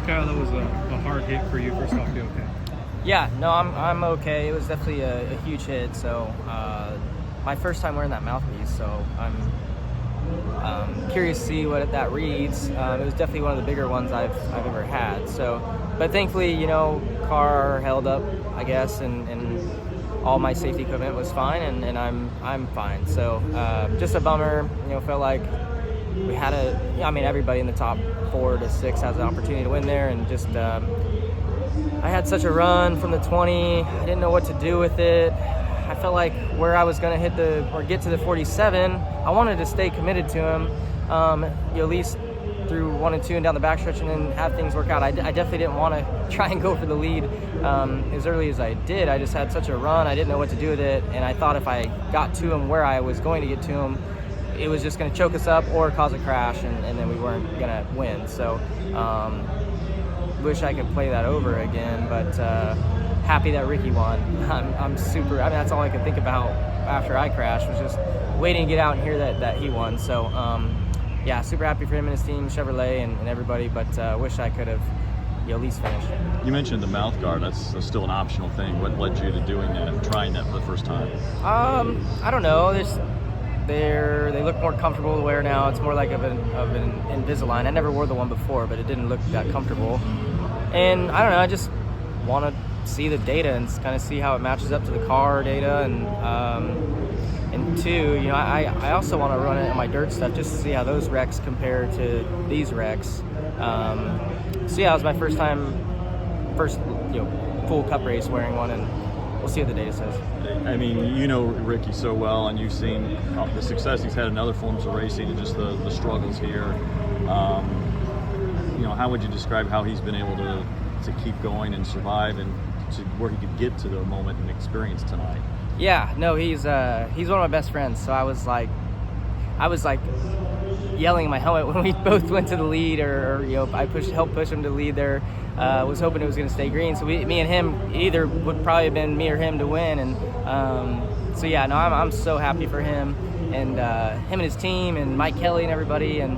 out that was a hard hit for you. First off, you okay? Yeah, no, I'm okay. It was definitely a huge hit. So my first time wearing that mouthpiece, so I'm curious to see what that reads. It was definitely one of the bigger ones I've ever had. So, but thankfully, you know, car held up, I guess, and all my safety equipment was fine, and I'm fine. So just a bummer. You know, felt like we had everybody in the top 4 to 6 has an opportunity to win there, and just I had such a run from the 20. I didn't know what to do with it. I felt like where I was going to get to the 47, I wanted to stay committed to him, at least through 1 and 2 and down the backstretch, and then have things work out. I definitely didn't want to try and go for the lead as early as I did. I just had such a run. I didn't know what to do with it, and I thought if I got to him where I was going to get to him, it was just going to choke us up or cause a crash, and then we weren't going to win. So wish I could play that over again, but happy that Ricky won. I'm super, that's all I could think about after I crashed, was just waiting to get out and hear that he won. So yeah, super happy for him and his team, Chevrolet and everybody, but wish I could have at least finished. You mentioned the mouth guard. That's still an optional thing. What led you to doing that and trying that for the first time? I don't know. They look more comfortable to wear now. It's more like of an Invisalign. I never wore the one before, but it didn't look that comfortable. And I don't know, I just want to see the data and kind of see how it matches up to the car data. And two, you know, I also want to run it on my dirt stuff just to see how those wrecks compare to these wrecks. So yeah, it was my first full cup race wearing one, and we'll see what the data says. I mean, you know Ricky so well, and you've seen the success he's had in other forms of racing and just the struggles here. You know, how would you describe how he's been able to keep going and survive and to where he could get to the moment and experience tonight? Yeah, no, he's one of my best friends. So I was like yelling in my helmet when we both went to the lead, or you know, I helped push him to lead there. Was hoping it was going to stay green. So me and him, either would probably have been me or him to win. And so yeah, no, I'm so happy for him and him and his team and Mike Kelly and everybody. And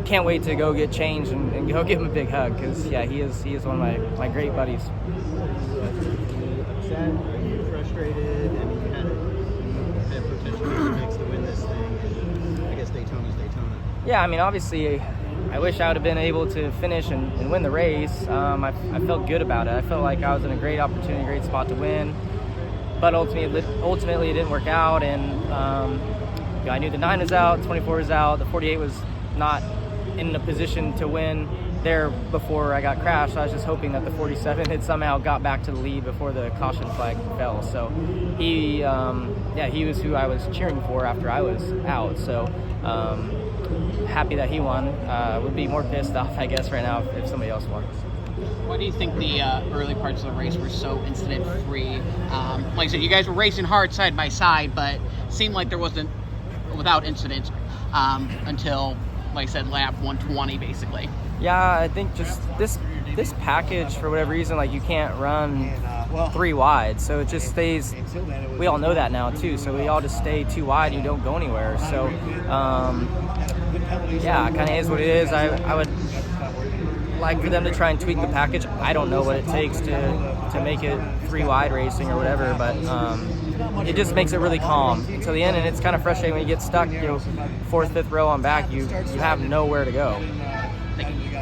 can't wait to go get changed and go give him a big hug, because yeah, he is one of my great buddies. Upset? Are you frustrated? I mean, you had potential mix to win this thing, and I guess Daytona's Daytona. Yeah, I mean, obviously, I wish I would have been able to finish and win the race. I felt good about it. I felt like I was in a great opportunity, great spot to win. But ultimately, it didn't work out, and you know, I knew the 9 was out, 24 was out, the 48 was not in a position to win there before I got crashed. So I was just hoping that the 47 had somehow got back to the lead before the caution flag fell. So he was who I was cheering for after I was out. So happy that he won. Would be more pissed off, I guess, right now if somebody else won. Why do you think the early parts of the race were so incident-free? Like I said, you guys were racing hard side by side, but it seemed like there wasn't without incidents until, like I said, lap 120, basically. Yeah, I think just this package, for whatever reason, like you can't run 3 wide, so it just stays. We all know that now too, so we all just stay 2 wide and you don't go anywhere. So yeah, it kind of is what it is. I would like for them to try and tweak the package. I don't know what it takes to make it 3 wide racing or whatever, but it just makes it really calm until the end, and it's kind of frustrating when you get stuck, you know, 4th, 5th row on back. You have nowhere to go.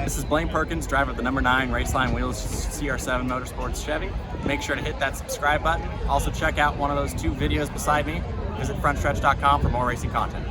This is Blaine Perkins, driver of the number 9 Raceline Wheels CR7 Motorsports Chevy. Make sure to hit that subscribe button. Also check out one of those 2 videos beside me. Visit frontstretch.com for more racing content.